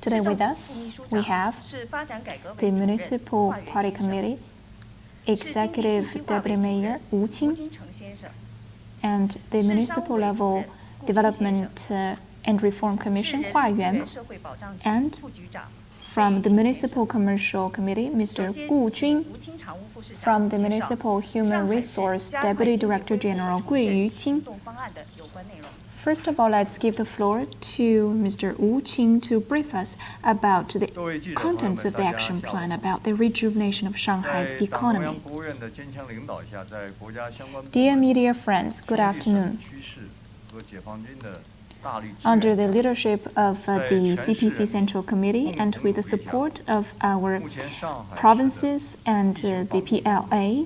Today with us, we have the Municipal Party Committee, Executive Deputy Mayor Wu Qing, and the Municipal Level Development and Reform Commission, Hua Yuan, and from the Municipal Commercial Committee, Mr. Gu Jun, from the Municipal Human Resource Deputy Director General Gui Yuqing. First of all, let's give the floor to Mr. Wu Qing to brief us about the contents of the action plan about the rejuvenation of Shanghai's economy. Dear media friends, good afternoon. Under the leadership of the CPC Central Committee and with the support of our provinces and the PLA,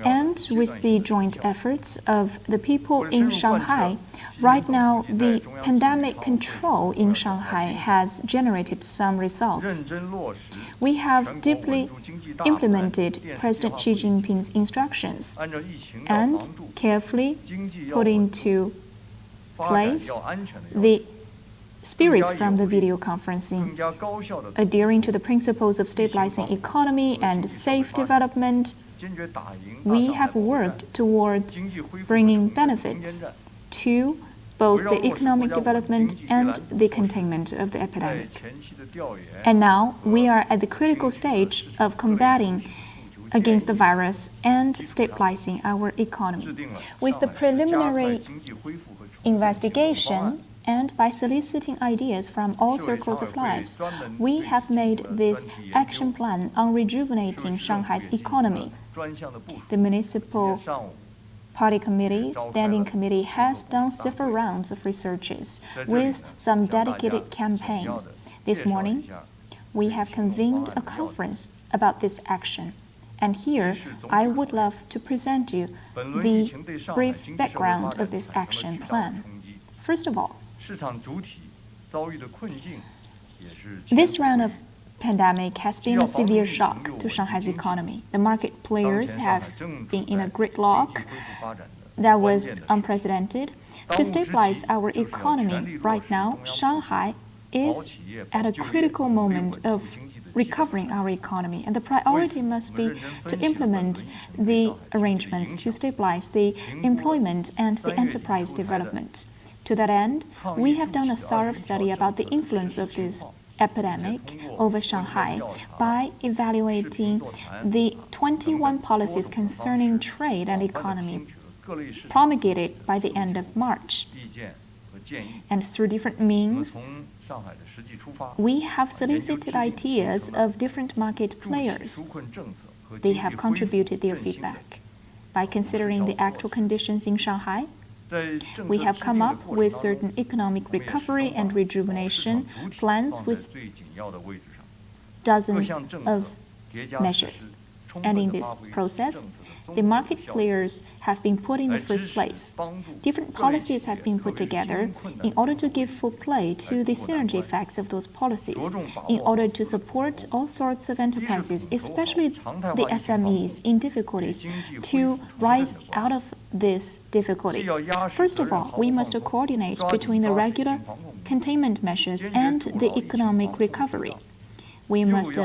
and with the joint efforts of the people in Shanghai, right now the pandemic control in Shanghai has generated some results. We have deeply implemented President Xi Jinping's instructions and carefully put into place the spirits from the video conferencing, adhering to the principles of stabilizing economy and safe development. We have worked towards bringing benefits to both the economic development and the containment of the epidemic. And now we are at the critical stage of combating against the virus and stabilizing our economy. With the preliminary investigation and by soliciting ideas from all circles of life, we have made this action plan on rejuvenating Shanghai's economy. The Municipal Party Committee, Standing Committee, has done several rounds of researches with some dedicated campaigns. This morning, we have convened a conference about this action. And here, I would love to present you the brief background of this action plan. First of all, this round of pandemic has been a severe shock to Shanghai's economy. The market players have been in a gridlock that was unprecedented. To stabilize our economy right now, Shanghai is at a critical moment of recovering our economy, and the priority must be to implement the arrangements to stabilize the employment and the enterprise development. To that end, we have done a thorough study about the influence of this epidemic over Shanghai by evaluating the 21 policies concerning trade and economy promulgated by the end of March. And through different means, we have solicited ideas of different market players. They have contributed their feedback. By considering the actual conditions in Shanghai, we have come up with certain economic recovery and rejuvenation plans with dozens of measures. And in this process, the market players have been put in the first place. Different policies have been put together in order to give full play to the synergy effects of those policies, in order to support all sorts of enterprises, especially the SMEs in difficulties, to rise out of this difficulty. First of all, we must coordinate between the regular containment measures and the economic recovery. We must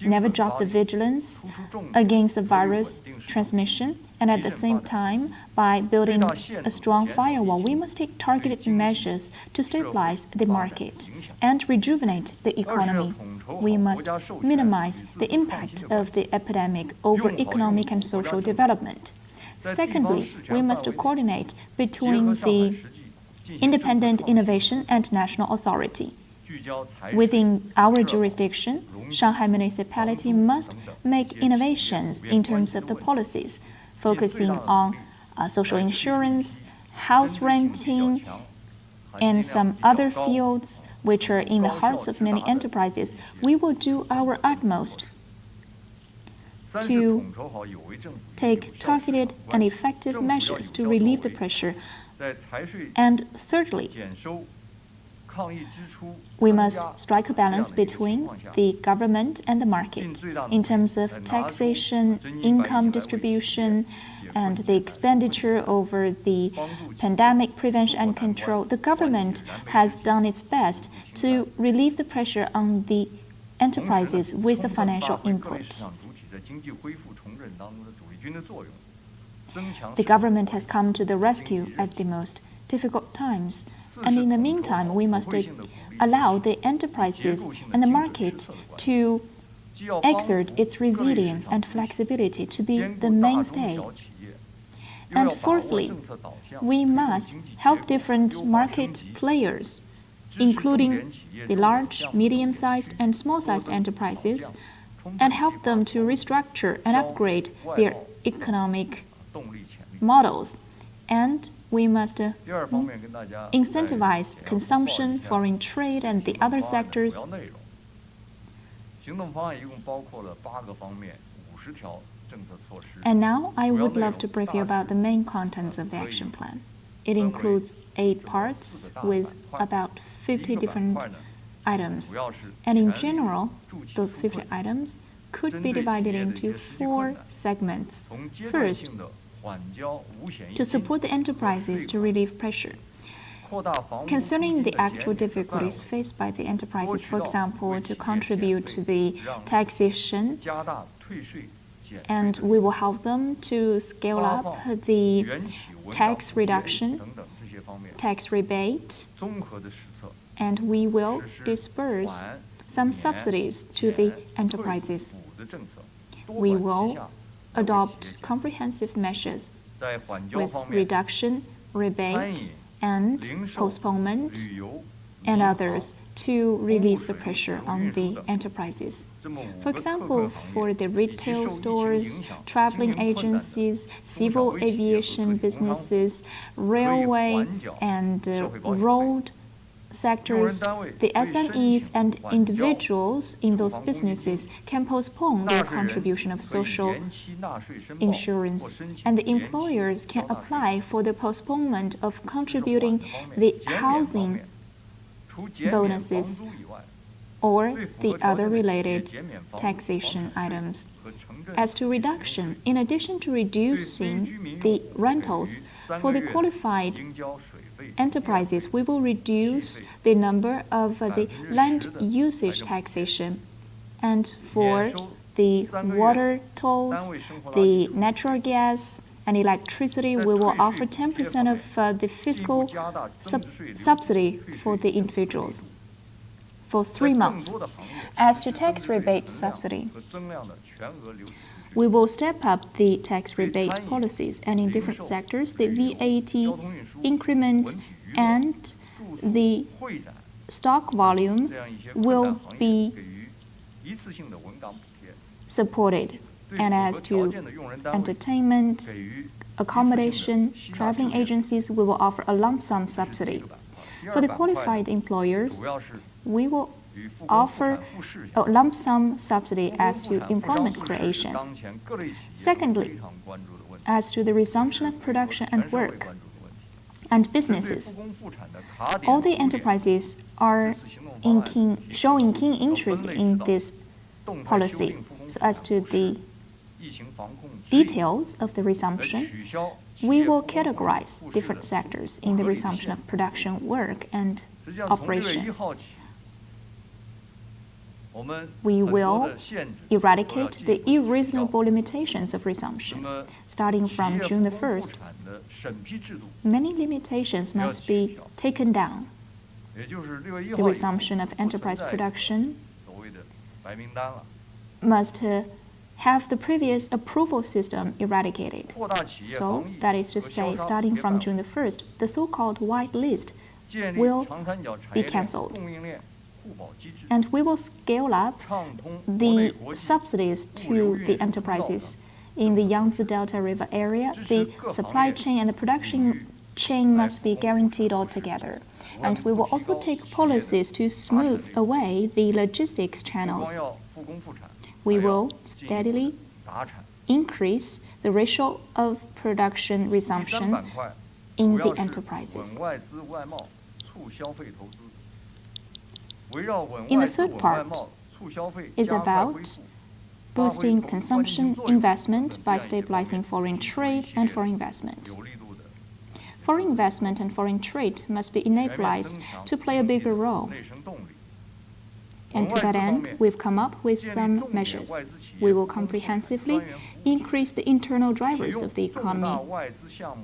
never drop the vigilance against the virus transmission, and at the same time, by building a strong firewall, we must take targeted measures to stabilize the market and rejuvenate the economy. We must minimize the impact of the epidemic over economic and social development. Secondly, we must coordinate between the independent innovation and national authority. Within our jurisdiction, Shanghai Municipality must make innovations in terms of the policies, focusing on social insurance, house renting, and some other fields which are in the hearts of many enterprises. We will do our utmost to take targeted and effective measures to relieve the pressure. And thirdly, we must strike a balance between the government and the market in terms of taxation, income distribution, and the expenditure over the pandemic prevention and control, the government has done its best to relieve the pressure on the enterprises with the financial input. The government has come to the rescue at the most difficult times, and in the meantime, we must allow the enterprises and the market to exert its resilience and flexibility to be the mainstay. And fourthly, we must help different market players, including the large, medium-sized, and small-sized enterprises, and help them to restructure and upgrade their economic models. And we must incentivize consumption, foreign trade, and the other sectors. And now I would love to brief you about the main contents of the action plan. It includes 8 parts with about 50 different items. And in general, those 50 items could be divided into 4 segments. First, to support the enterprises to relieve pressure. Concerning the actual difficulties faced by the enterprises, for example, to contribute to the taxation, and we will help them to scale up the tax reduction, tax rebate, and we will disperse some subsidies to the enterprises. We will adopt comprehensive measures with reduction, rebate, and postponement, and others to release the pressure on the enterprises. For example, for the retail stores, traveling agencies, civil aviation businesses, railway and road sectors, the SMEs and individuals in those businesses can postpone their contribution of social insurance, and the employers can apply for the postponement of contributing the housing bonuses or the other related taxation items. As to reduction, in addition to reducing the rentals for the qualified enterprises, we will reduce the number of the land usage taxation. And for the water tolls, the natural gas, and electricity, we will offer 10% of the fiscal subsidy for the individuals for 3 months. As to tax rebate subsidy, we will step up the tax rebate policies, and in different sectors, the VAT increment and the stock volume will be supported. And as to entertainment, accommodation, traveling agencies, we will offer a lump sum subsidy. For the qualified employers, we will offer a lump sum subsidy as to employment creation. Secondly, as to the resumption of production and work and businesses, all the enterprises are showing keen interest in this policy. So as to the details of the resumption, we will categorize different sectors in the resumption of production, work, and operation. We will eradicate the irreasonable limitations of resumption. Starting from June the 1st, many limitations must be taken down. The resumption of enterprise production must have the previous approval system eradicated. So, that is to say, starting from June the 1st, the so-called white list will be cancelled. And we will scale up the subsidies to the enterprises. In the Yangtze Delta River area, the supply chain and the production chain must be guaranteed altogether. And we will also take policies to smooth away the logistics channels. We will steadily increase the ratio of production resumption in the enterprises. In the third part is about boosting consumption, investment by stabilizing foreign trade and foreign investment. Foreign investment and foreign trade must be enabled to play a bigger role. And to that end, we've come up with some measures. We will comprehensively increase the internal drivers of the economy.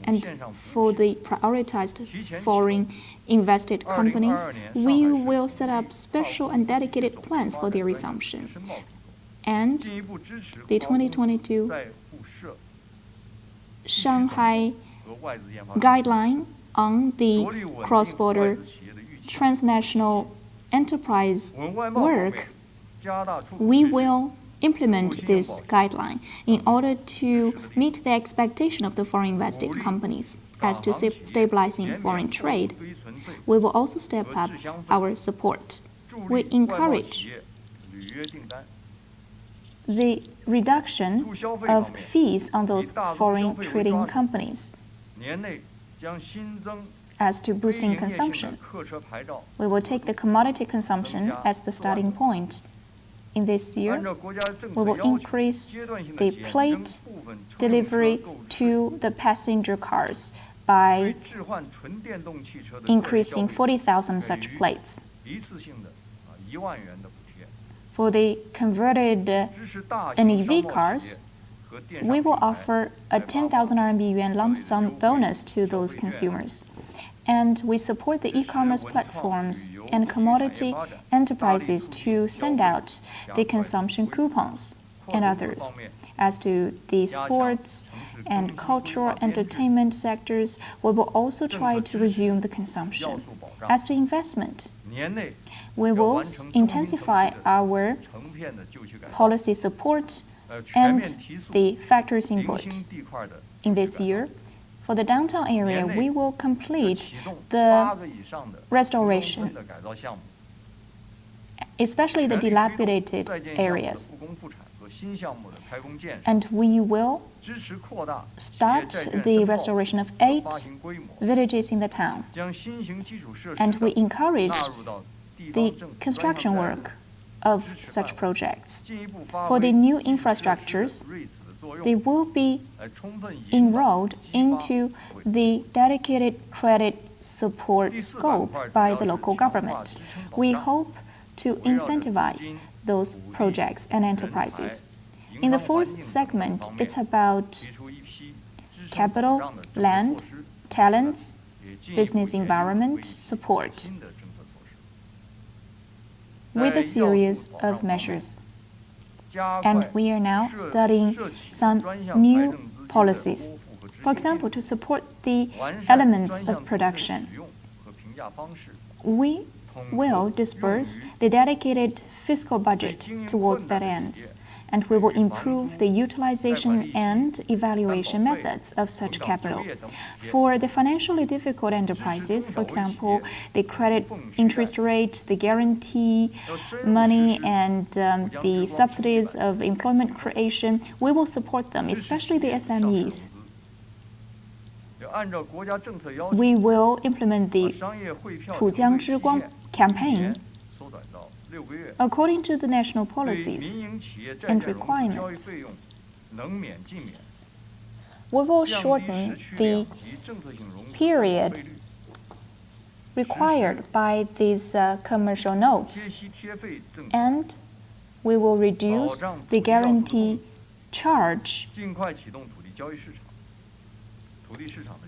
And for the prioritized foreign invested companies, we will set up special and dedicated plans for their resumption. And the 2022 Shanghai guideline on the cross-border transnational enterprise work, we will implement this guideline in order to meet the expectation of the foreign invested companies. As to stabilizing foreign trade, we will also step up our support. We encourage the reduction of fees on those foreign trading companies. As to boosting consumption, we will take the commodity consumption as the starting point. In this year, we will increase the plate delivery to the passenger cars by increasing 40,000 such plates. For the converted NEV cars, we will offer a 10,000 RMB yuan lump sum bonus to those consumers. And we support the e-commerce platforms and commodity enterprises to send out the consumption coupons and others. As to the sports and cultural entertainment sectors, we will also try to resume the consumption. As to investment, we will intensify our policy support and the factors input. In this year, for the downtown area, we will complete the restoration, especially the dilapidated areas. And we will start the restoration of 8 villages in the town. And we encourage the construction work of such projects. For the new infrastructures, they will be enrolled into the dedicated credit support scope by the local government. We hope to incentivize those projects and enterprises. In the fourth segment, it's about capital, land, talents, business environment support, with a series of measures. And we are now studying some new policies. For example, to support the elements of production, we will disperse the dedicated fiscal budget towards that end, and we will improve the utilization and evaluation methods of such capital. For the financially difficult enterprises, for example, the credit interest rate, the guarantee money, and the subsidies of employment creation, we will support them, especially the SMEs. We will implement the 浦江之光 campaign according to the national policies and requirements. We will shorten the period required by these commercial notes, and we will reduce the guarantee charge,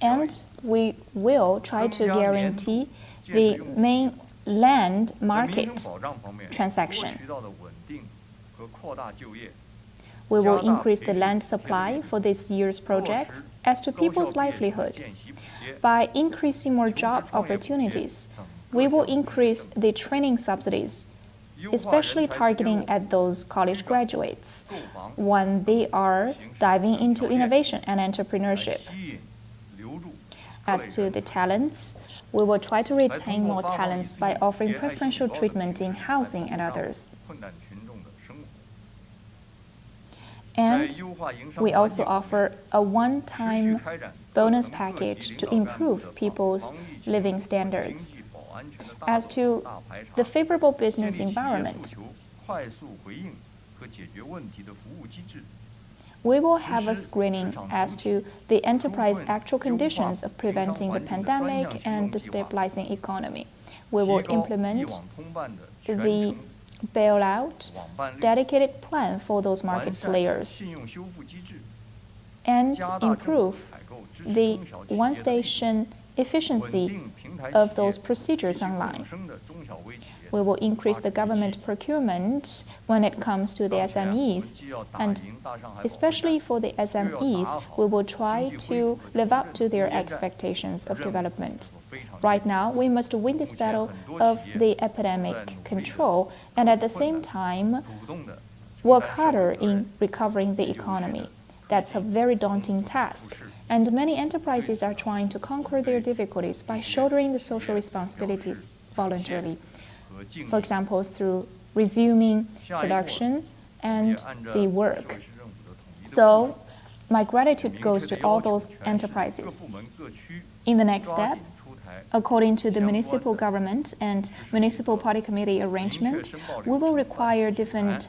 and we will try to guarantee the main land market transaction. We will increase the land supply for this year's projects. As to people's livelihood, by increasing more job opportunities, we will increase the training subsidies, especially targeting at those college graduates when they are diving into innovation and entrepreneurship. As to the talents, we will try to retain more talents by offering preferential treatment in housing and others. And we also offer a one-time bonus package to improve people's living standards. As to the favorable business environment, We will have a screening as to the enterprise actual conditions of preventing the pandemic and stabilizing economy. We will implement the bailout dedicated plan for those market players and improve the one-station efficiency of those procedures online. We will increase the government procurement when it comes to the SMEs, and especially for the SMEs, we will try to live up to their expectations of development. Right now, we must win this battle of the epidemic control and at the same time work harder in recovering the economy. That's a very daunting task. And many enterprises are trying to conquer their difficulties by shouldering the social responsibilities voluntarily. For example, through resuming production and the work. So, my gratitude goes to all those enterprises. In the next step, according to the municipal government and municipal party committee arrangement, we will require different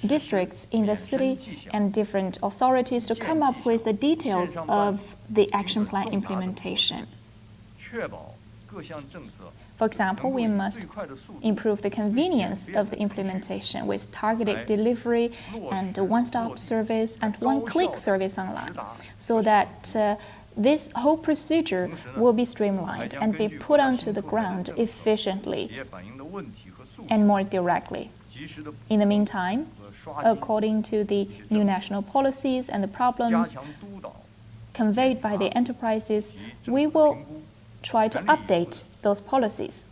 districts in the city and different authorities to come up with the details of the action plan implementation. For example, we must improve the convenience of the implementation with targeted delivery and one-stop service and one-click service online, so that this whole procedure will be streamlined and be put onto the ground efficiently and more directly. In the meantime, according to the new national policies and the problems conveyed by the enterprises, we will try to update those policies,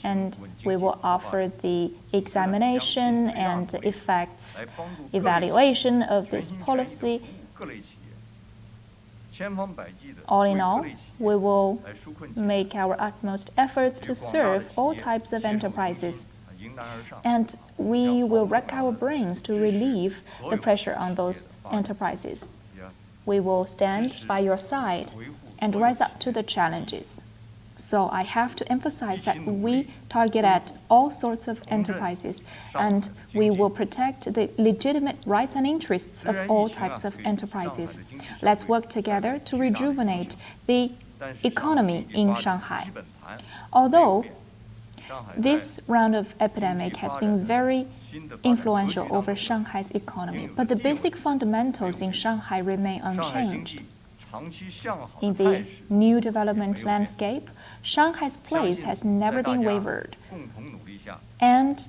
and we will offer the examination and effects evaluation of this policy. All in all, we will make our utmost efforts to serve all types of enterprises, and we will rack our brains to relieve the pressure on those enterprises. We will stand by your side and rise up to the challenges. So I have to emphasize that we target at all sorts of enterprises, and we will protect the legitimate rights and interests of all types of enterprises. Let's work together to rejuvenate the economy in Shanghai. Although this round of epidemic has been very influential over Shanghai's economy, but the basic fundamentals in Shanghai remain unchanged. In the new development landscape, Shanghai's place has never been wavered, and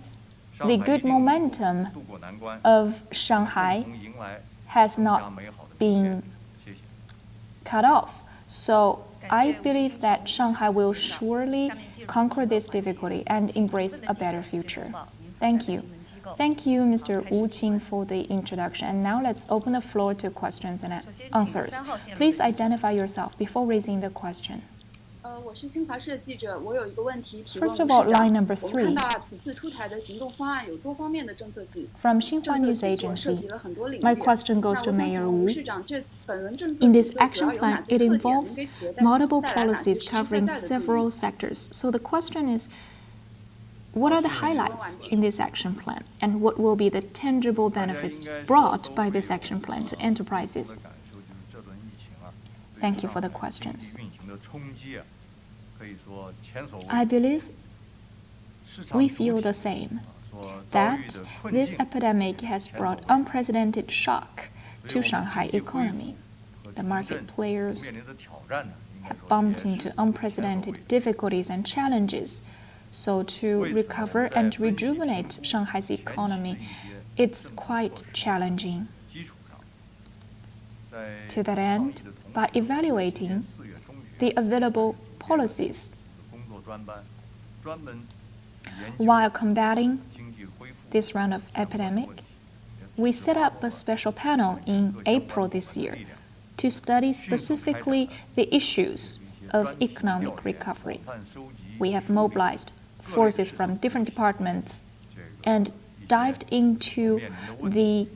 the good momentum of Shanghai has not been cut off. So I believe that Shanghai will surely conquer this difficulty and embrace a better future. Thank you. Thank you, Mr. Wu Qing, for the introduction. And now let's open the floor to questions and answers. Please identify yourself before raising the question. First of all, line number 3. From Xinhua News Agency, my question goes to Mayor Wu. In this action plan, it involves multiple policies covering several sectors. So the question is, what are the highlights in this action plan, and what will be the tangible benefits brought by this action plan to enterprises? Thank you for the questions. I believe we feel the same, that this epidemic has brought unprecedented shock to Shanghai economy. The market players have bumped into unprecedented difficulties and challenges. So to recover and rejuvenate Shanghai's economy, it's quite challenging. To that end, by evaluating the available policies while combating this round of epidemic, we set up a special panel in April this year to study specifically the issues of economic recovery. We have mobilized forces from different departments and dived into the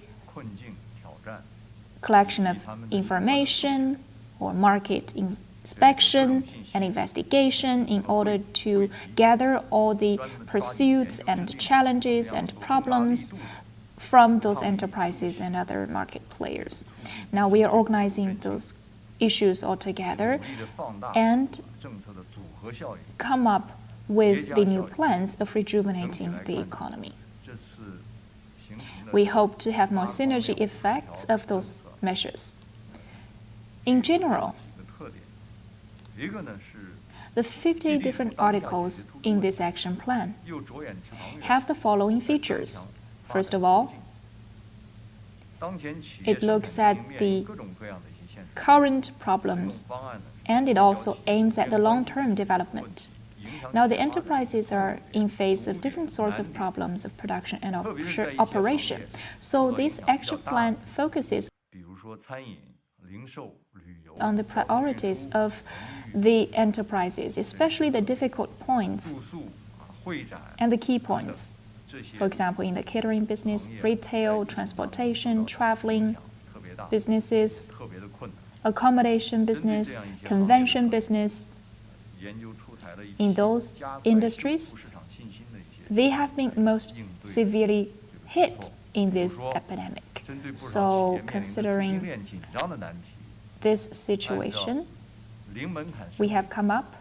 collection of information or market inspection and investigation in order to gather all the pursuits and challenges and problems from those enterprises and other market players. Now we are organizing those issues all together and come up with the new plans of rejuvenating the economy. We hope to have more synergy effects of those measures. In general, the 50 different articles in this action plan have the following features. First of all, it looks at the current problems and it also aims at the long-term development. Now, the enterprises are in face of different sorts of problems of production and operation. So this action plan focuses on the priorities of the enterprises, especially the difficult points and the key points. For example, in the catering business, retail, transportation, traveling businesses, accommodation business, convention business. In those industries, they have been most severely hit in this epidemic. So, considering this situation, we have come up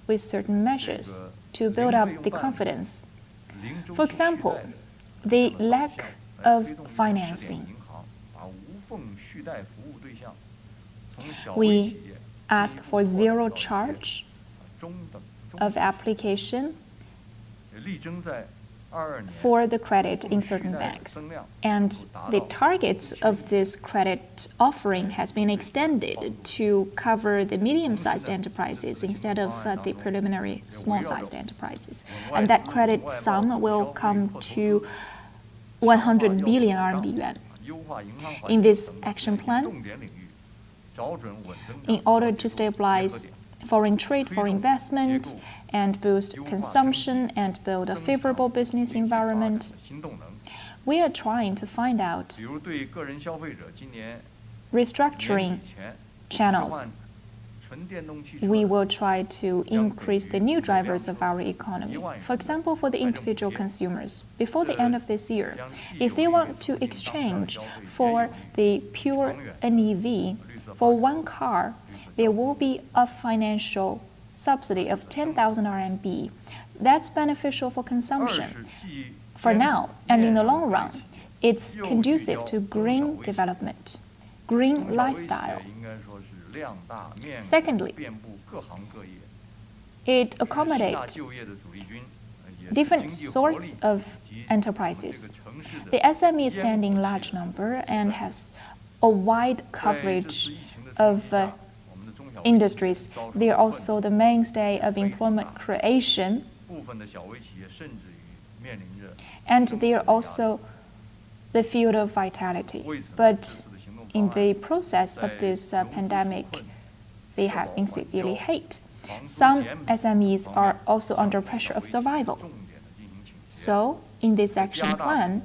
with certain measures to build up the confidence. For example, the lack of financing. We ask for zero charge of application for the credit in certain banks. And the targets of this credit offering has been extended to cover the medium-sized enterprises instead of the preliminary small-sized enterprises. And that credit sum will come to 100 billion RMB yuan. In this action plan, in order to stabilize foreign trade for investment and boost consumption and build a favorable business environment, we are trying to find out restructuring channels. We will try to increase the new drivers of our economy. For example, for the individual consumers, before the end of this year, if they want to exchange for the pure NEV, for one car, there will be a financial subsidy of 10,000 RMB. That's beneficial for consumption for now, and in the long run, it's conducive to green development, green lifestyle. Secondly, it accommodates different sorts of enterprises. The SME is standing in large number and has a wide coverage of industries. They are also the mainstay of employment creation, and they are also the field of vitality. But in the process of this pandemic, they have been severely hit. Some SMEs are also under pressure of survival. So, in this action plan,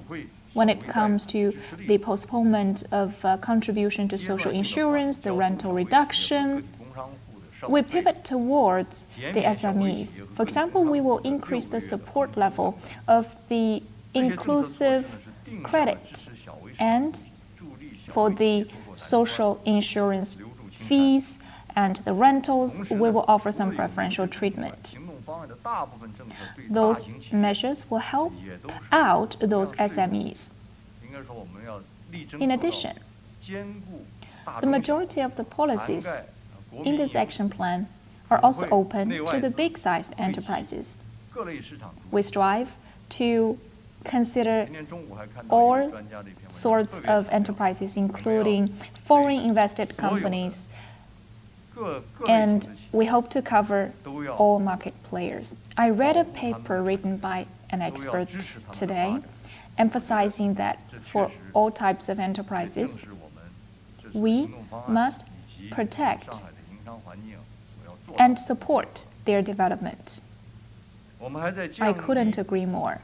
when it comes to the postponement of contribution to social insurance, the rental reduction, we pivot towards the SMEs. For example, we will increase the support level of the inclusive credit, and for the social insurance fees and the rentals, we will offer some preferential treatment. Those measures will help out those SMEs. In addition, the majority of the policies in this action plan are also open to the big-sized enterprises. We strive to consider all sorts of enterprises, including foreign invested companies, and we hope to cover all market players. I read a paper written by an expert today emphasizing that for all types of enterprises, we must protect and support their development. I couldn't agree more.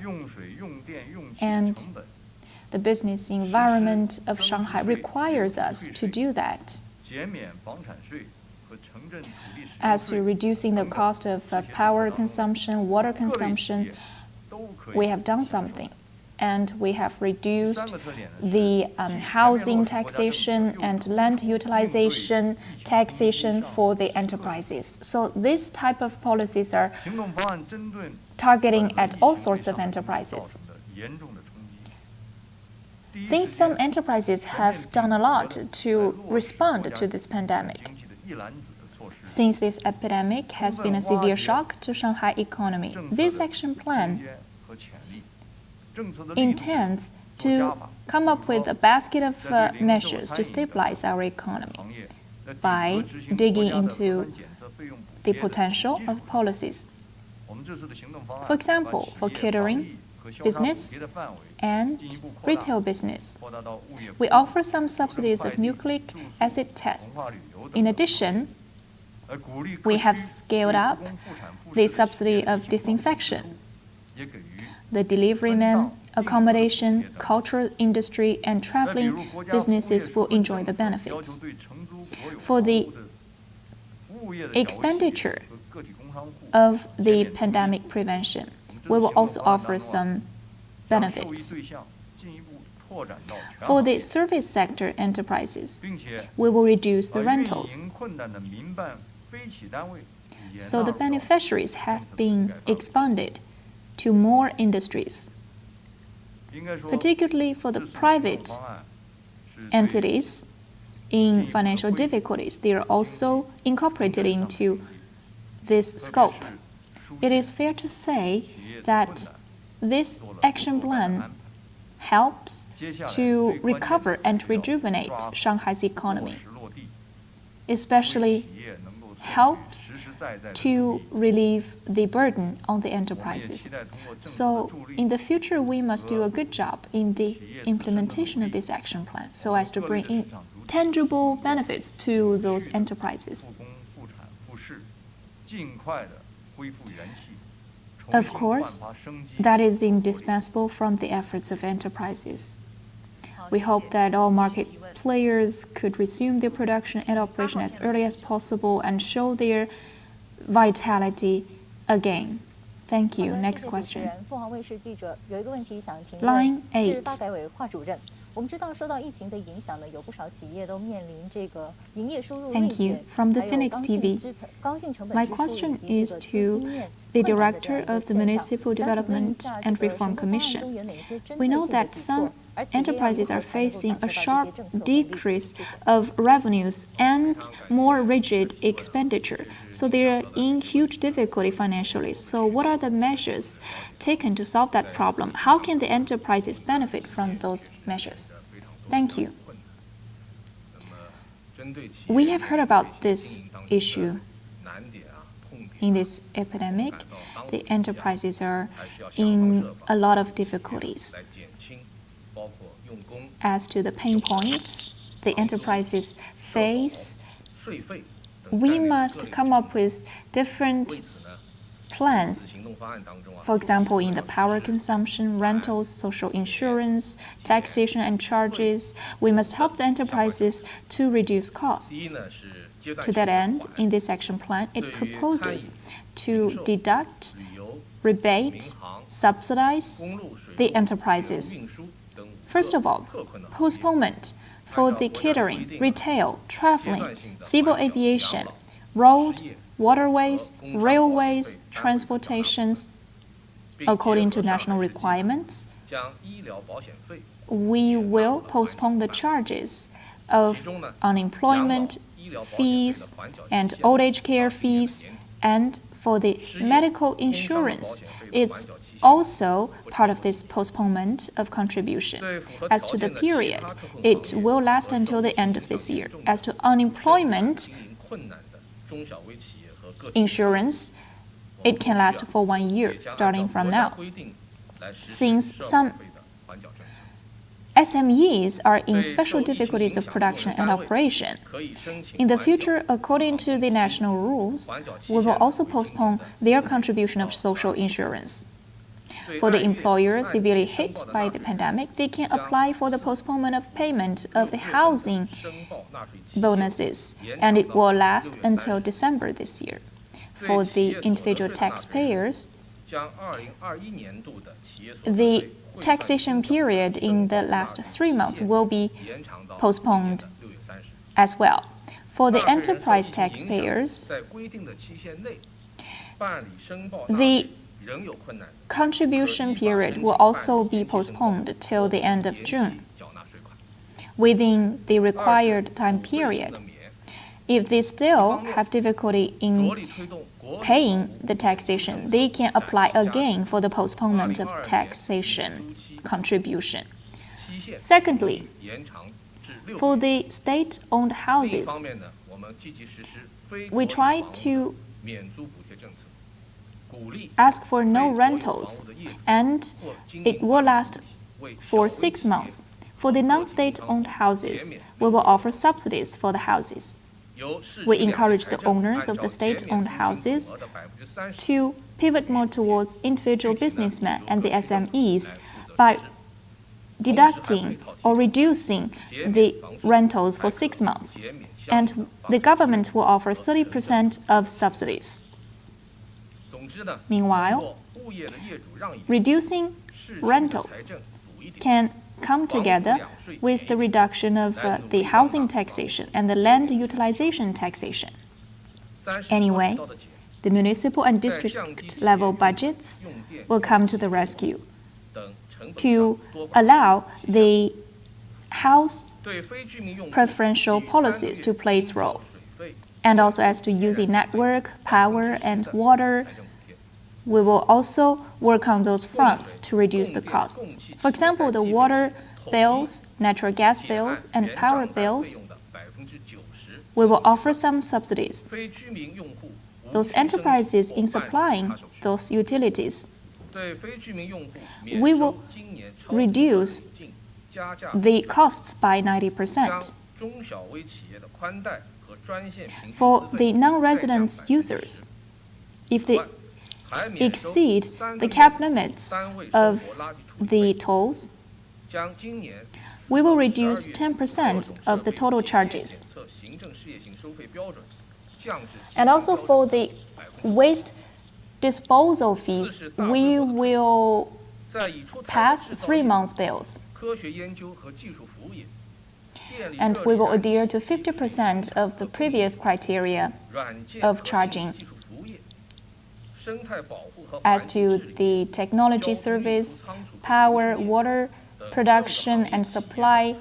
And the business environment of Shanghai requires us to do that. As to reducing the cost of power consumption, water consumption, we have done something. and we have reduced the housing taxation and land utilization taxation for the enterprises. So this type of policies are targeting at all sorts of enterprises. Since some enterprises have done a lot to respond to this pandemic, since this epidemic has been a severe shock to Shanghai economy, this action plan intends to come up with a basket of measures to stabilize our economy by digging into the potential of policies. For example, for catering business and retail business, we offer some subsidies of nucleic acid tests. In addition, we have scaled up the subsidy of disinfection. The deliverymen, accommodation, cultural industry, and traveling businesses will enjoy the benefits. For the expenditure of the pandemic prevention, we will also offer some benefits. For the service sector enterprises, we will reduce the rentals. So the beneficiaries have been expanded to more industries. Particularly for the private entities in financial difficulties, they are also incorporated into this scope. It is fair to say that this action plan helps to recover and rejuvenate Shanghai's economy, especially helps to relieve the burden on the enterprises. So in the future, we must do a good job in the implementation of this action plan so as to bring in tangible benefits to those enterprises. Of course, that is indispensable from the efforts of enterprises. We hope that all market players could resume their production and operation as early as possible and show their vitality again. Thank you. Next question. Line 8. Thank you. From the Phoenix TV. My question is to the Director of the Municipal Development and Reform Commission. We know that some enterprises are facing a sharp decrease of revenues and more rigid expenditure. So they are in huge difficulty financially. So what are the measures taken to solve that problem? How can the enterprises benefit from those measures? Thank you. We have heard about this issue. In this epidemic, the enterprises are in a lot of difficulties. As to the pain points the enterprises face, we must come up with different plans. For example, in the power consumption, rentals, social insurance, taxation and charges, we must help the enterprises to reduce costs. To that end, in this action plan, it proposes to deduct, rebate, subsidize the enterprises. First of all, postponement for the catering, retail, traveling, civil aviation, road, waterways, railways, transportations, according to national requirements. We will postpone the charges of unemployment fees and old age care fees, and for the medical insurance, it's also part of this postponement of contribution. As to the period, it will last until the end of this year. As to unemployment insurance, it can last for 1 year, starting from now. Since some SMEs are in special difficulties of production and operation, in the future, according to the national rules, we will also postpone their contribution of social insurance. For the employers severely hit by the pandemic, they can apply for the postponement of payment of the housing bonuses, and it will last until December this year. For the individual taxpayers, the taxation period in the last 3 months will be postponed as well. For the enterprise taxpayers, the contribution period will also be postponed till the end of June, within the required time period. If they still have difficulty in paying the taxation, they can apply again for the postponement of taxation contribution. Secondly, for the state-owned houses, we try to ask for no rentals, and it will last for 6 months. For the non-state-owned houses, we will offer subsidies for the houses. We encourage the owners of the state-owned houses to pivot more towards individual businessmen and the SMEs by deducting or reducing the rentals for 6 months. And the government will offer 30% of subsidies. Meanwhile, reducing rentals can come together with the reduction of the housing taxation and the land utilization taxation. Anyway, the municipal and district level budgets will come to the rescue to allow the house preferential policies to play its role, and also as to using network, power, and water. We will also work on those fronts to reduce the costs. For example, the water bills, natural gas bills, and power bills, we will offer some subsidies. Those enterprises in supplying those utilities, we will reduce the costs by 90%. For the non-resident users, if they exceed the cap limits of the tolls, we will reduce 10% of the total charges. And also for the waste disposal fees, we will pass 3 months bills. And we will adhere to 50% of the previous criteria of charging. As to the technology service, power, water, production and supply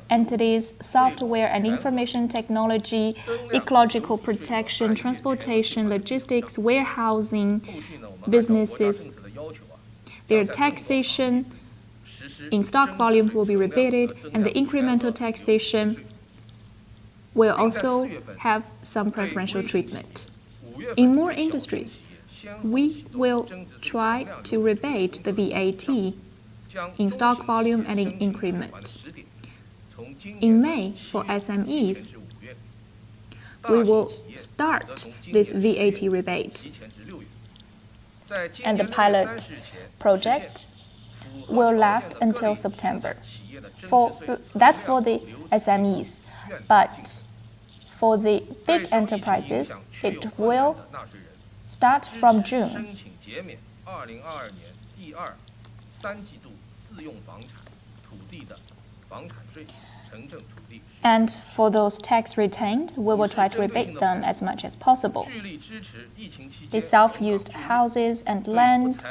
entities, software and information technology, ecological protection, transportation, logistics, warehousing, businesses, their taxation in stock volume will be rebated, and the incremental taxation will also have some preferential treatment. In more industries, we will try to rebate the VAT in stock volume and in increment. In May, for SMEs, we will start this VAT rebate. And the pilot project will last until September. That's for the SMEs. But for the big enterprises, it will start from June. And for those tax retained, we will try to rebate them as much as possible. The self-used houses and land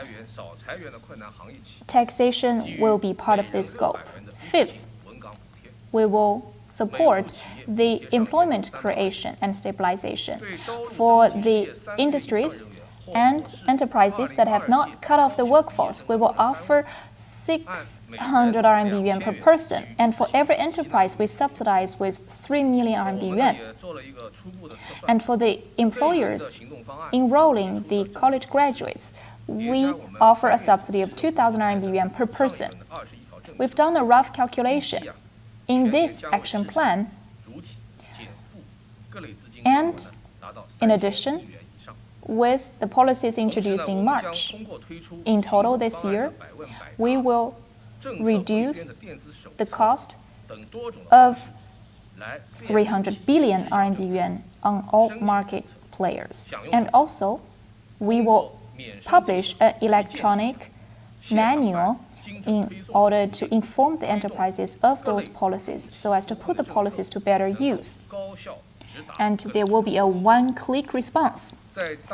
taxation will be part of this scope. Fifth, we will support the employment creation and stabilization. For the industries and enterprises that have not cut off the workforce, we will offer 600 RMB yuan per person. And for every enterprise, we subsidize with 3 million RMB yuan. And for the employers enrolling the college graduates, we offer a subsidy of 2,000 RMB yuan per person. We've done a rough calculation. In this action plan, and in addition, with the policies introduced in March, in total this year, we will reduce the cost of 300 billion RMB yuan on all market players. And also, we will publish an electronic manual in order to inform the enterprises of those policies so as to put the policies to better use. And there will be a one-click response,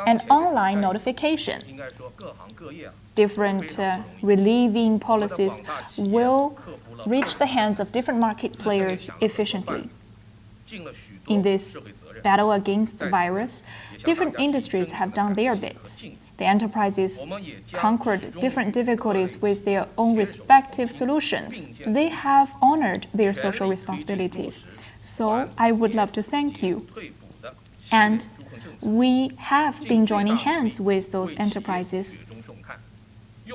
an online notification. Different relieving policies will reach the hands of different market players efficiently. In this battle against the virus, different industries have done their bits. The enterprises conquered different difficulties with their own respective solutions. They have honored their social responsibilities. So I would love to thank you. And we have been joining hands with those enterprises.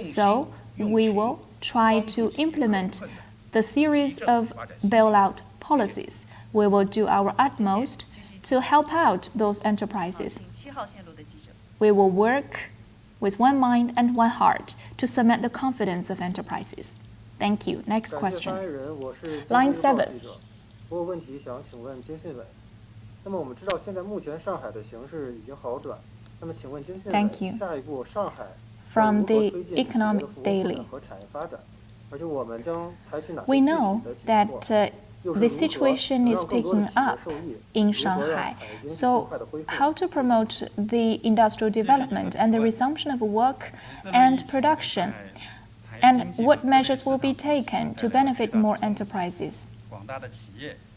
So we will try to implement the series of bailout policies. We will do our utmost to help out those enterprises. We will work with one mind and one heart to cement the confidence of enterprises. Thank you. Next question. Line 7. 我有问题想请问经信委。那么我们知道现在目前上海的形势已经好转。那么请问经信委，下一步上海 From the Economic Daily. We know that the situation is picking up in Shanghai. So how to promote the industrial development and the resumption of work and production? And what measures will be taken to benefit more enterprises?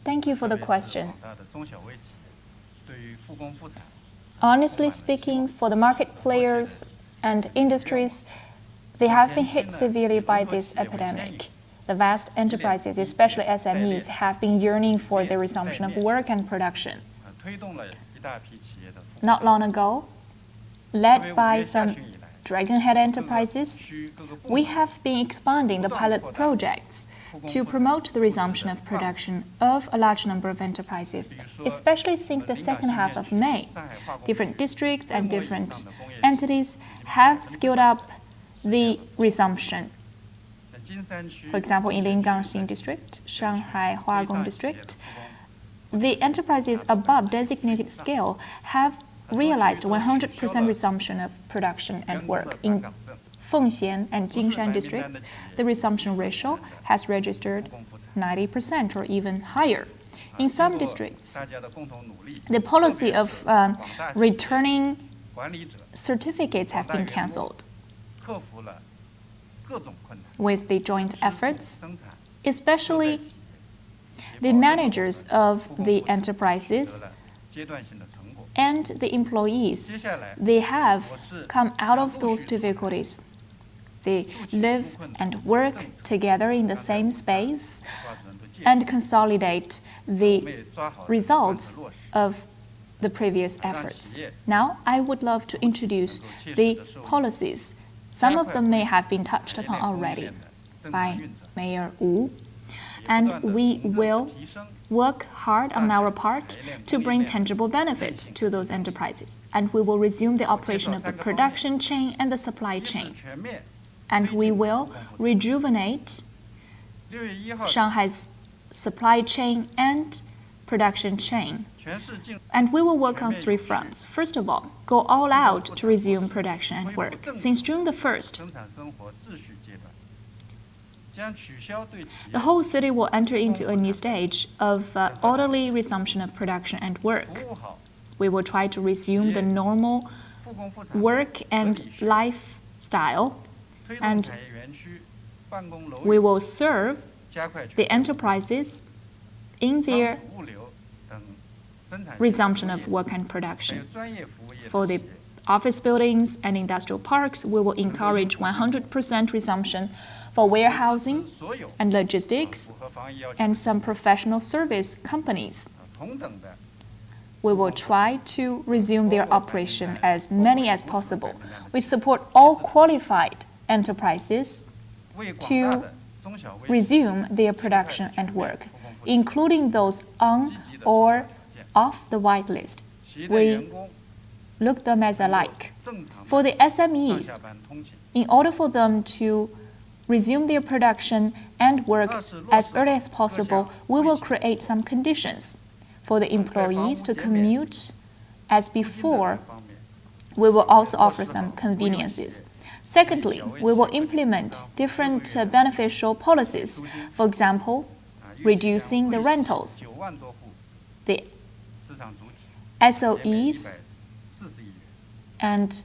Thank you for the question. Honestly speaking, for the market players and industries, they have been hit severely by this epidemic. The vast enterprises, especially SMEs, have been yearning for the resumption of work and production. Not long ago, led by some dragon-head enterprises, we have been expanding the pilot projects to promote the resumption of production of a large number of enterprises, especially since the second half of May. Different districts and different entities have scaled up the resumption. For example, in Lingang district, Shanghai Huagong district, the enterprises above designated scale have realized 100% resumption of production and work. In Fengxian and Jingshan districts, the resumption ratio has registered 90% or even higher. In some districts, the policy of returning certificates have been cancelled. With the joint efforts, especially the managers of the enterprises and the employees, they have come out of those difficulties. They live and work together in the same space and consolidate the results of the previous efforts. Now, I would love to introduce the policies. Some of them may have been touched upon already by Mayor Wu. And we will work hard on our part to bring tangible benefits to those enterprises. And we will resume the operation of the production chain and the supply chain. And we will rejuvenate Shanghai's supply chain and production chain. And we will work on 3 fronts. First of all, go all out to resume production and work. Since June the 1st, the whole city will enter into a new stage of orderly resumption of production and work. We will try to resume the normal work and lifestyle, and we will serve the enterprises in their resumption of work and production. For the office buildings and industrial parks, we will encourage 100% resumption for warehousing and logistics and some professional service companies. We will try to resume their operation as many as possible. We support all qualified enterprises to resume their production and work, including those on or off the whitelist. We look them as alike. For the SMEs, in order for them to resume their production and work as early as possible, we will create some conditions. For the employees to commute as before, we will also offer some conveniences. Secondly, we will implement different beneficial policies. For example, reducing the rentals. The SOEs and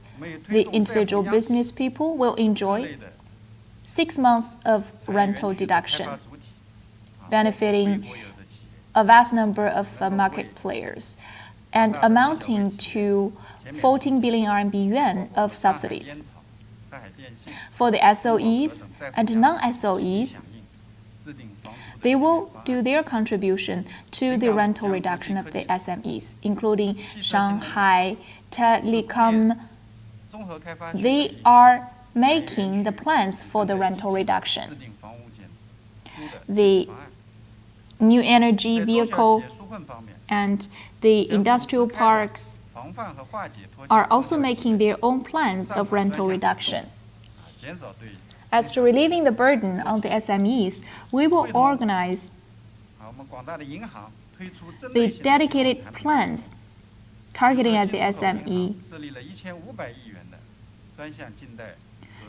the individual business people will enjoy 6 months of rental deduction, benefiting a vast number of market players and amounting to 14 billion RMB yuan of subsidies. For the SOEs and non-SOEs, they will do their contribution to the rental reduction of the SMEs, including Shanghai, Telecom. They are making the plans for the rental reduction. The new energy vehicle and the industrial parks are also making their own plans of rental reduction. As to relieving the burden on the SMEs, we will organize the dedicated plans targeting at the SME.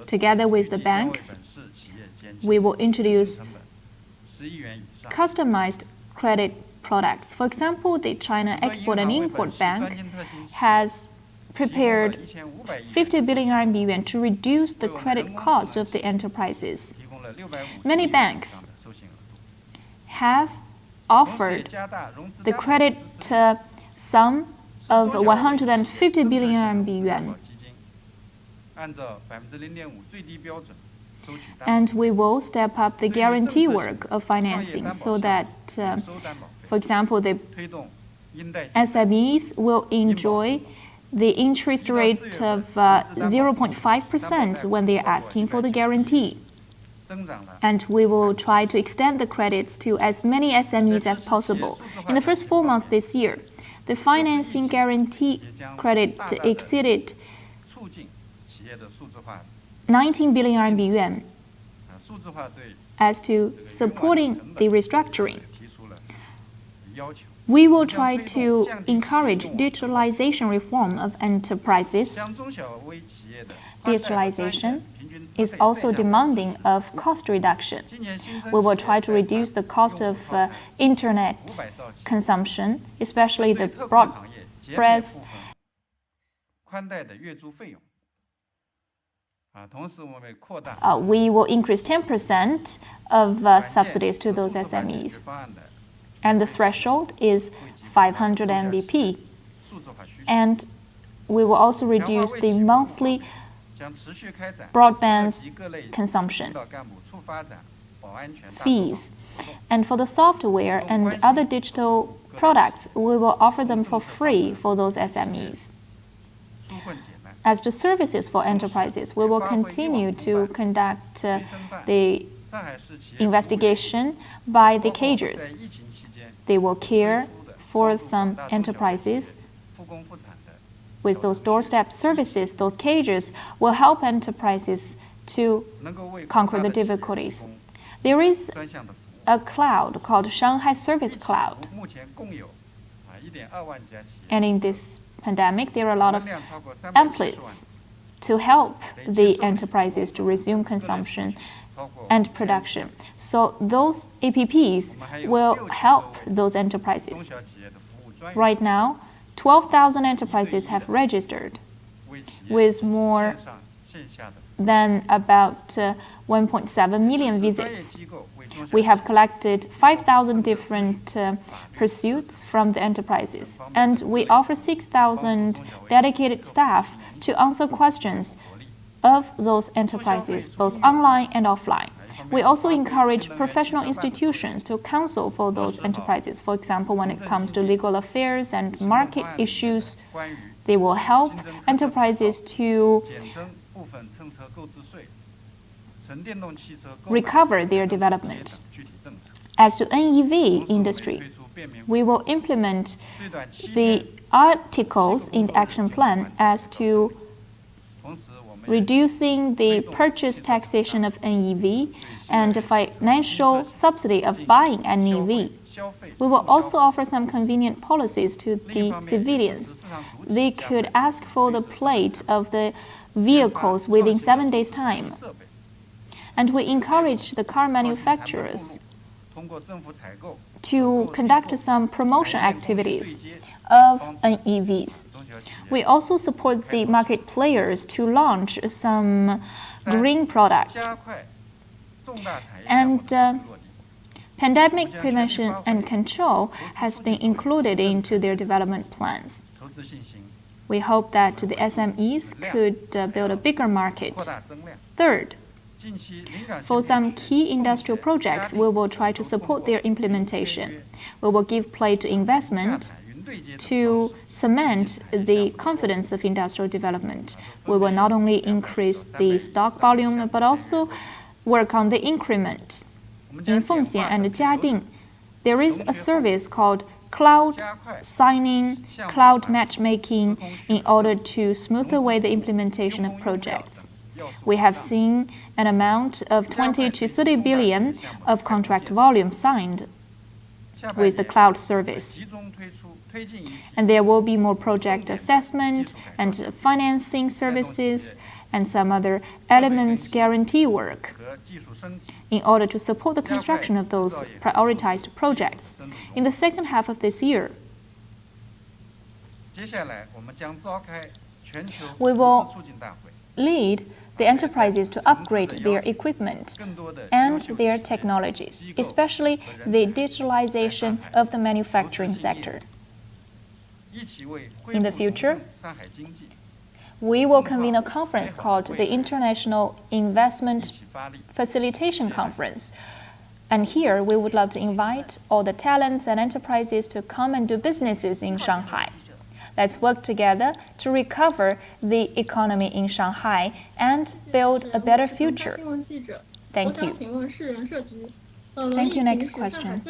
Together with the banks, we will introduce customized credit products. For example, the China Export and Import Bank has prepared 50 billion RMB yuan to reduce the credit cost of the enterprises. Many banks have offered the credit sum of 150 billion RMB yuan. And we will step up the guarantee work of financing so that, for example, the SMEs will enjoy the interest rate of 0.5% when they are asking for the guarantee. And we will try to extend the credits to as many SMEs as possible. In the first 4 months this year, the financing guarantee credit exceeded 19 billion RMB yuan. As to supporting the restructuring, we will try to encourage digitalization reform of enterprises. Digitalization is also demanding of cost reduction. We will try to reduce the cost of internet consumption, especially the broadband. We will increase 10% of subsidies to those SMEs. And the threshold is 500 Mbp. And we will also reduce the monthly broadband consumption fees. And for the software and other digital products, we will offer them for free for those SMEs. As to services for enterprises, we will continue to conduct the investigation by the cages. They will care for some enterprises. With those doorstep services, those cages will help enterprises to conquer the difficulties. There is a cloud called Shanghai Service Cloud. And in this pandemic, there are a lot of templates to help the enterprises to resume consumption and production. So those APPs will help those enterprises. Right now, 12,000 enterprises have registered with more than about 1.7 million visits. We have collected 5,000 different pursuits from the enterprises, and we offer 6,000 dedicated staff to answer questions of those enterprises, both online and offline. We also encourage professional institutions to counsel for those enterprises. For example, when it comes to legal affairs and market issues, they will help enterprises to recover their development. As to NEV industry, we will implement the articles in the action plan as to reducing the purchase taxation of NEV and the financial subsidy of buying NEV. We will also offer some convenient policies to the civilians. They could ask for the plate of the vehicles within 7 days' time. And we encourage the car manufacturers to conduct some promotion activities of NEVs. We also support the market players to launch some green products. And pandemic prevention and control has been included into their development plans. We hope that the SMEs could build a bigger market. Third, for some key industrial projects, we will try to support their implementation. We will give play to investment to cement the confidence of industrial development. We will not only increase the stock volume, but also work on the increment. In Fengxian and Jiading, there is a service called cloud signing, cloud matchmaking, in order to smooth away the implementation of projects. We have seen an amount of 20 to 30 billion of contract volume signed with the cloud service. And there will be more project assessment and financing services and some other elements guarantee work in order to support the construction of those prioritized projects. In the second half of this year, we will lead the enterprises to upgrade their equipment and their technologies, especially the digitalization of the manufacturing sector. In the future, we will convene a conference called the International Investment Facilitation Conference. And here, we would love to invite all the talents and enterprises to come and do businesses in Shanghai. Let's work together to recover the economy in Shanghai and build a better future. Thank you. Thank you. Next question.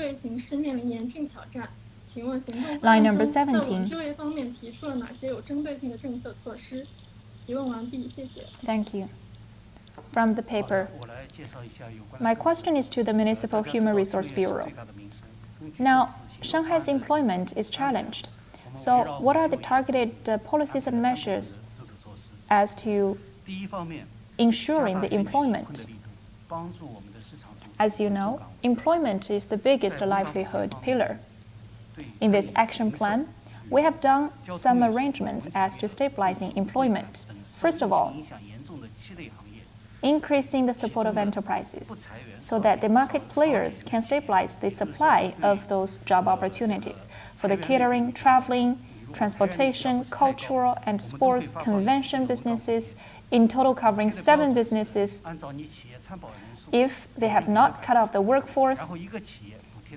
Line number 17. Thank you. From the paper. My question is to the Municipal Human Resource Bureau. Now, Shanghai's employment is challenged. So what are the targeted policies and measures as to ensuring the employment? As you know, employment is the biggest livelihood pillar. In this action plan, we have done some arrangements as to stabilizing employment. First of all, increasing the support of enterprises so that the market players can stabilize the supply of those job opportunities for the catering, traveling, transportation, cultural, and sports convention businesses, in total covering 7 businesses. If they have not cut off the workforce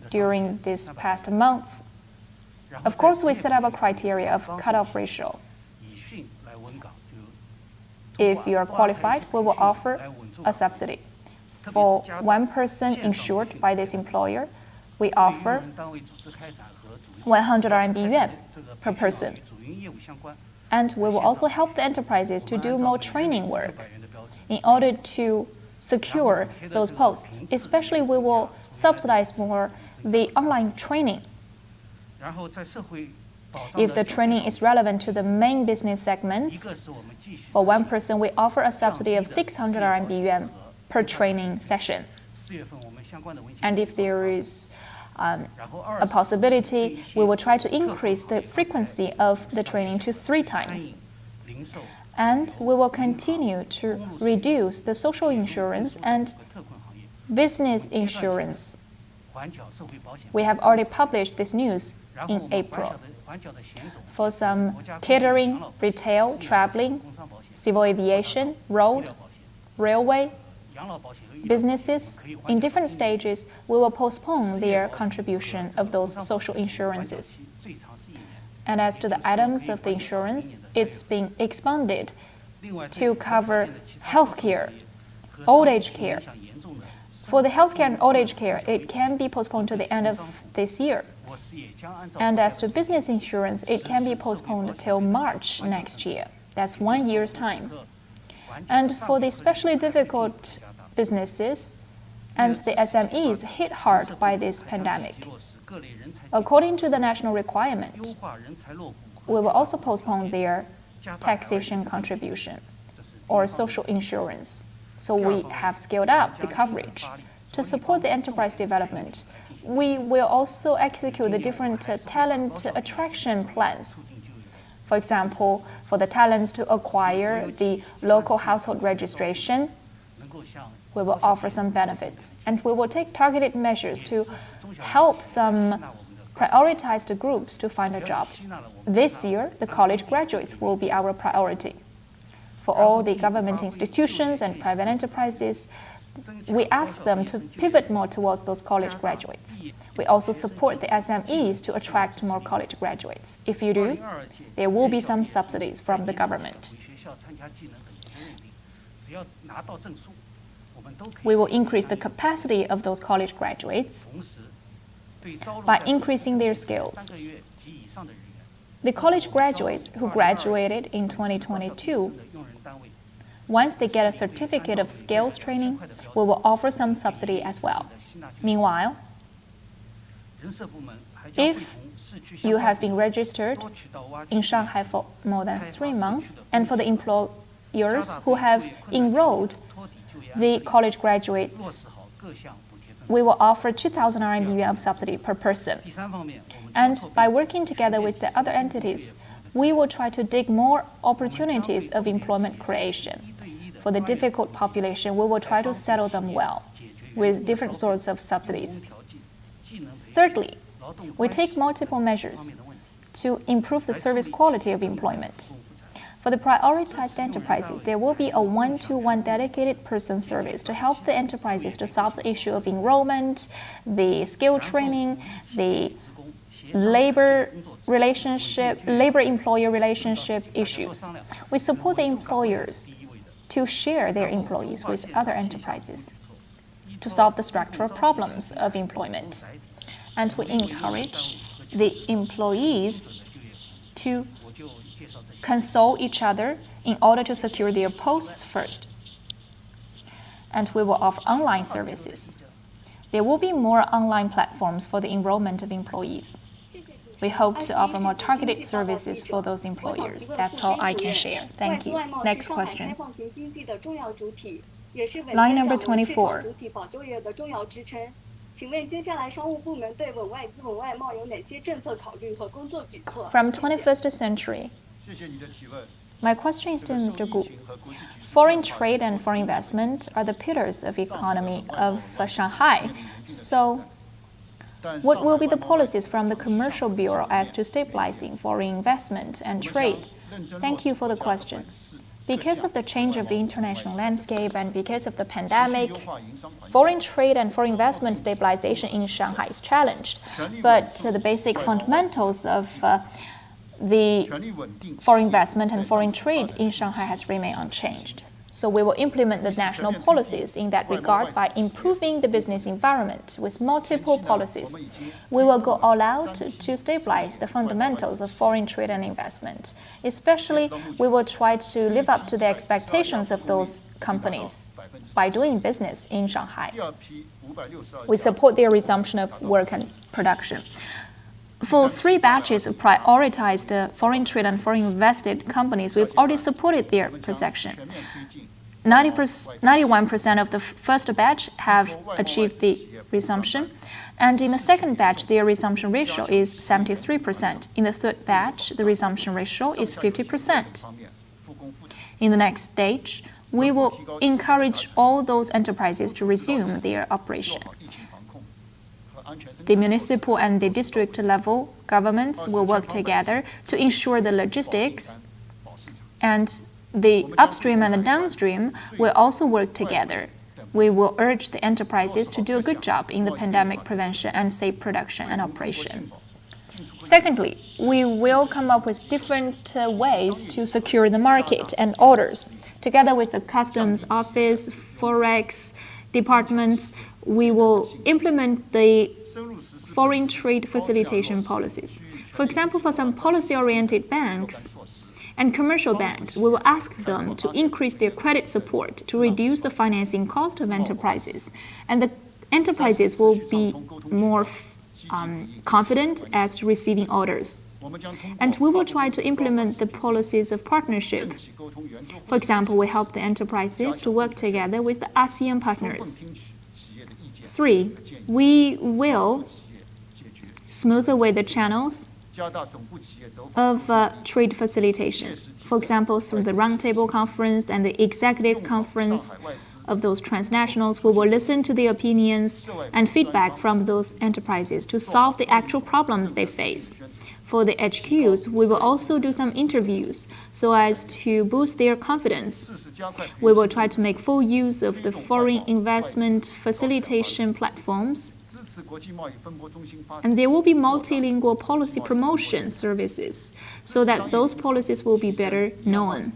during these past months, of course, we set up a criteria of cutoff ratio. If you are qualified, we will offer a subsidy. For one person insured by this employer, we offer 100 RMB yuan per person. And we will also help the enterprises to do more training work in order to secure those posts. Especially, we will subsidize more the online training. If the training is relevant to the main business segments, for one person, we offer a subsidy of 600 RMB yuan per training session. And if there is a possibility, we will try to increase the frequency of the training to 3 times. And we will continue to reduce the social insurance and business insurance. We have already published this news in April. For some catering, retail, traveling, civil aviation, road, railway, businesses, in different stages, we will postpone their contribution of those social insurances. And as to the items of the insurance, it's being expanded to cover healthcare, old age care. For the healthcare and old age care, it can be postponed to the end of this year. And as to business insurance, it can be postponed till March next year. That's 1 year's time. And for the especially difficult businesses and the SMEs hit hard by this pandemic, according to the national requirement, we will also postpone their taxation contribution. or social insurance. So we have scaled up the coverage. To support the enterprise development, we will also execute the different talent attraction plans. For example, for the talents to acquire the local household registration, we will offer some benefits, and we will take targeted measures to help some prioritized groups to find a job. This year, the college graduates will be our priority. For all the government institutions and private enterprises, we ask them to pivot more towards those college graduates. We also support the SMEs to attract more college graduates. If you do, there will be some subsidies from the government. We will increase the capacity of those college graduates by increasing their skills. The college graduates who graduated in 2022, once they get a certificate of skills training, we will offer some subsidy as well. Meanwhile, if you have been registered in Shanghai for more than 3 months, and for the employers who have enrolled the college graduates, we will offer 2,000 RMB of subsidy per person. And by working together with the other entities, we will try to dig more opportunities of employment creation. For the difficult population, we will try to settle them well with different sorts of subsidies. Thirdly, we take multiple measures to improve the service quality of employment. For the prioritized enterprises, there will be a one-to-one dedicated person service to help the enterprises to solve the issue of enrollment, the skill training, the labor-employer relationship issues. We support the employers to share their employees with other enterprises to solve the structural problems of employment. And we encourage the employees to console each other in order to secure their posts first. And we will offer online services. There will be more online platforms for the enrollment of employees. We hope to offer more targeted services for those employers. That's all I can share. Thank you. Next question. Line number 24. From 21st century. My question is to Mr. Gu. Foreign trade and foreign investment are the pillars of the economy of Shanghai. So, what will be the policies from the Commercial Bureau as to stabilizing foreign investment and trade? Thank you for the question. Because of the change of the international landscape and because of the pandemic, foreign trade and foreign investment stabilization in Shanghai is challenged. But the basic fundamentals of the foreign investment and foreign trade in Shanghai has remained unchanged. So we will implement the national policies in that regard by improving the business environment with multiple policies. We will go all out to stabilize the fundamentals of foreign trade and investment. Especially, we will try to live up to the expectations of those companies by doing business in Shanghai. We support their resumption of work and production. For 3 batches of prioritized foreign trade and foreign invested companies, we've already supported their prosecution. 91% of the first batch have achieved the resumption, and in the second batch, their resumption ratio is 73%. In the third batch, the resumption ratio is 50%. In the next stage, we will encourage all those enterprises to resume their operation. The municipal and the district level governments will work together to ensure the logistics, and the upstream and the downstream will also work together. We will urge the enterprises to do a good job in the pandemic prevention and safe production and operation. Secondly, we will come up with different ways to secure the market and orders. Together with the customs office, forex departments, we will implement the foreign trade facilitation policies. For example, for some policy-oriented banks and commercial banks, we will ask them to increase their credit support to reduce the financing cost of enterprises. And the enterprises will be more confident as to receiving orders. And we will try to implement the policies of partnership. For example, we help the enterprises to work together with the ASEAN partners. 3, we will smooth away the channels of trade facilitation. For example, through the roundtable conference and the executive conference of those transnationals, we will listen to the opinions and feedback from those enterprises to solve the actual problems they face. For the HQs, we will also do some interviews so as to boost their confidence. We will try to make full use of the foreign investment facilitation platforms. And there will be multilingual policy promotion services so that those policies will be better known.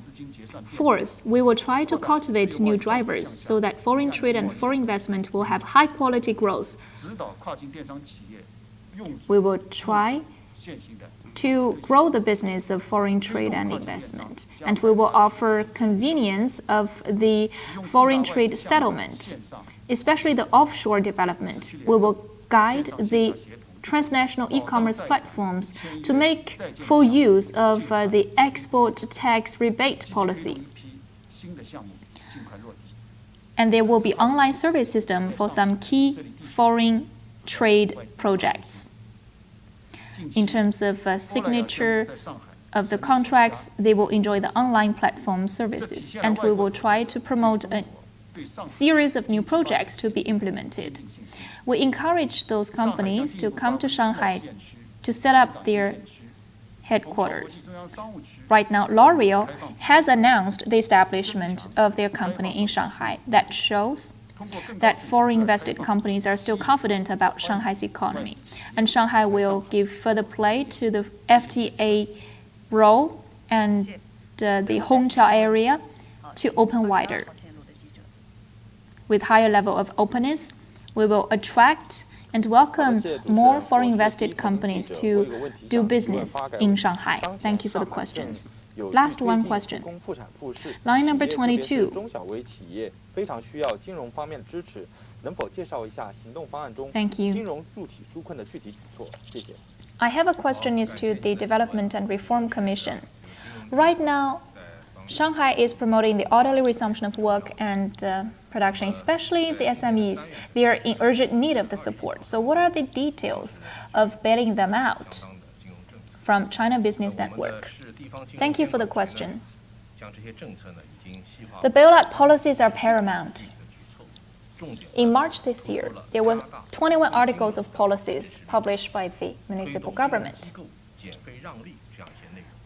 4th, we will try to cultivate new drivers so that foreign trade and foreign investment will have high-quality growth. We will try to grow the business of foreign trade and investment, and we will offer convenience of the foreign trade settlement, especially the offshore development. We will guide the transnational e-commerce platforms to make full use of the export tax rebate policy. And there will be online service system for some key foreign trade projects. In terms of signature of the contracts, they will enjoy the online platform services, and we will try to promote a series of new projects to be implemented. We encourage those companies to come to Shanghai to set up their headquarters. Right now, L'Oreal has announced the establishment of their company in Shanghai. That shows that foreign invested companies are still confident about Shanghai's economy. And Shanghai will give further play to the FTA role and the Hongqiao area to open wider. With higher level of openness, we will attract and welcome more foreign invested companies to do business in Shanghai. Thank you for the questions. Last one question. Line number 22. Thank you. I have a question is to the Development and Reform Commission. Right now, Shanghai is promoting the orderly resumption of work and production, especially the SMEs. They are in urgent need of the support. So what are the details of bailing them out from China Business Network? Thank you for the question. The bailout policies are paramount. In March this year, there were 21 articles of policies published by the municipal government.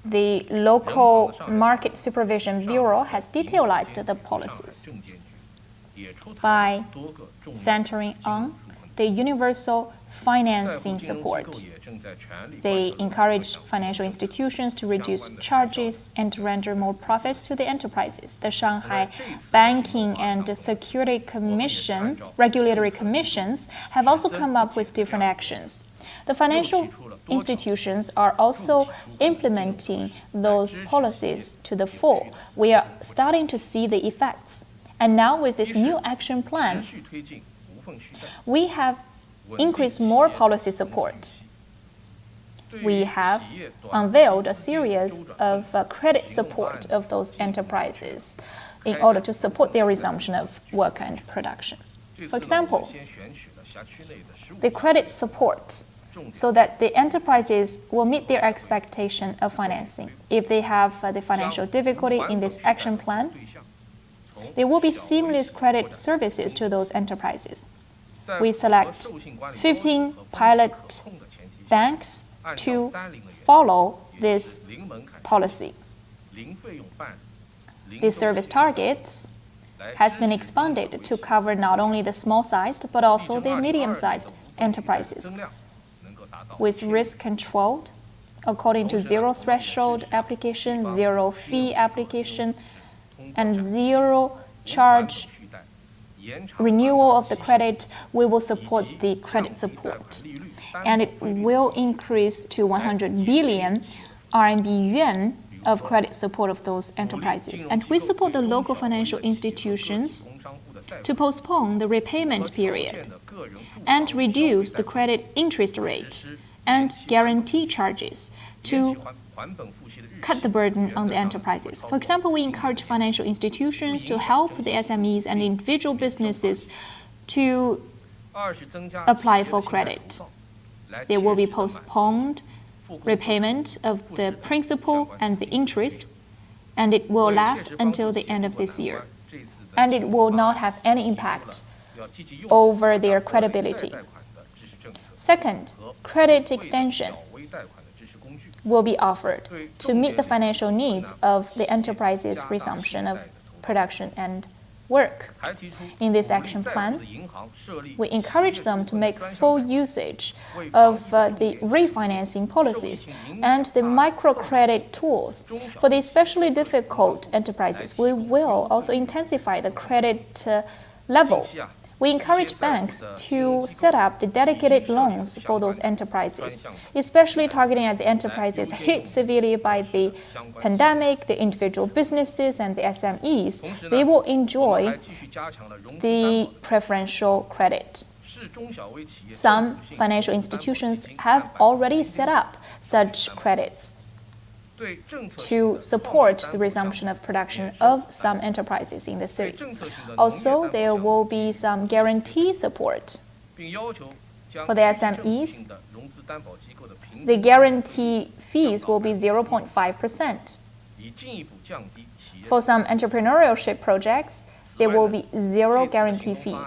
The local market supervision bureau has detailized the policies by centering on the universal financing support. They encouraged financial institutions to reduce charges and to render more profits to the enterprises. The Shanghai Banking and Security Commission, regulatory commissions, have also come up with different actions. The financial institutions are also implementing those policies to the full. We are starting to see the effects. And now with this new action plan, we have increased more policy support. We have unveiled a series of credit support of those enterprises in order to support their resumption of work and production. For example, the credit support so that the enterprises will meet their expectation of financing. If they have the financial difficulty in this action plan, there will be seamless credit services to those enterprises. We select 15 pilot banks to follow this policy. The service targets has been expanded to cover not only the small-sized but also the medium-sized enterprises. With risk controlled, according to zero threshold application, zero fee application, and zero charge renewal of the credit, we will support the credit support. And it will increase to 100 billion RMB yuan of credit support of those enterprises. And we support the local financial institutions to postpone the repayment period and reduce the credit interest rate and guarantee charges to cut the burden on the enterprises. For example, we encourage financial institutions to help the SMEs and individual businesses to apply for credit. There will be postponed repayment of the principal and the interest, and it will last until the end of this year. And it will not have any impact over their credibility. Second, credit extension will be offered to meet the financial needs of the enterprise's resumption of production and work. In this action plan, we encourage them to make full usage of the refinancing policies and the microcredit tools. For the especially difficult enterprises, we will also intensify the credit level. We encourage banks to set up the dedicated loans for those enterprises, especially targeting at the enterprises hit severely by the pandemic, the individual businesses, and the SMEs. They will enjoy the preferential credit. Some financial institutions have already set up such credits to support the resumption of production of some enterprises in the city. Also, there will be some guarantee support for the SMEs. The guarantee fees will be 0.5%. For some entrepreneurship projects, there will be zero guarantee fee.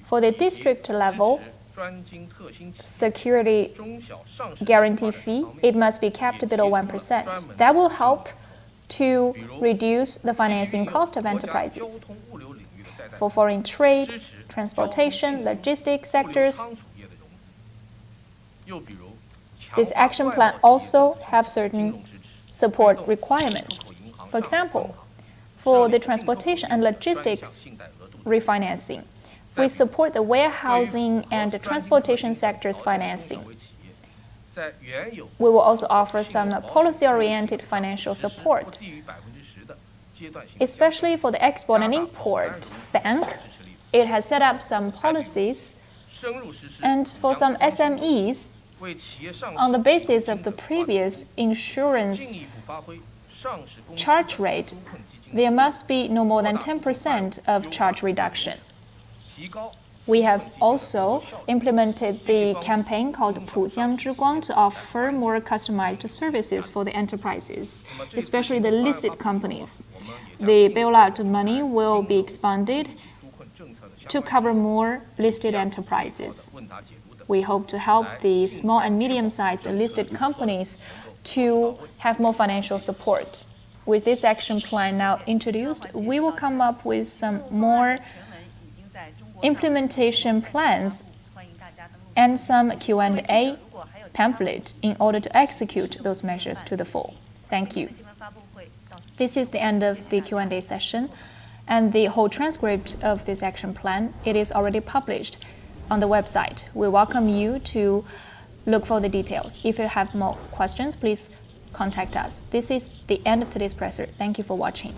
For the district level, security guarantee fee, it must be kept below 1%. That will help to reduce the financing cost of enterprises. For foreign trade, transportation, logistics sectors, this action plan also have certain support requirements. For example, for the transportation and logistics refinancing, we support the warehousing and the transportation sector's financing. We will also offer some policy-oriented financial support, especially for the export and import bank. It has set up some policies, and for some SMEs, on the basis of the previous insurance charge rate, there must be no more than 10% of charge reduction. We have also implemented the campaign called 浦江之光 to offer more customized services for the enterprises, especially the listed companies. The bailout money will be expanded to cover more listed enterprises. We hope to help the small and medium-sized listed companies to have more financial support. With this action plan now introduced, we will come up with some more implementation plans and some Q&A pamphlet in order to execute those measures to the full. Thank you. This is the end of the Q&A session, and the whole transcript of this action plan, it is already published on the website. We welcome you to look for the details. If you have more questions, please contact us. This is the end of today's presser. Thank you for watching.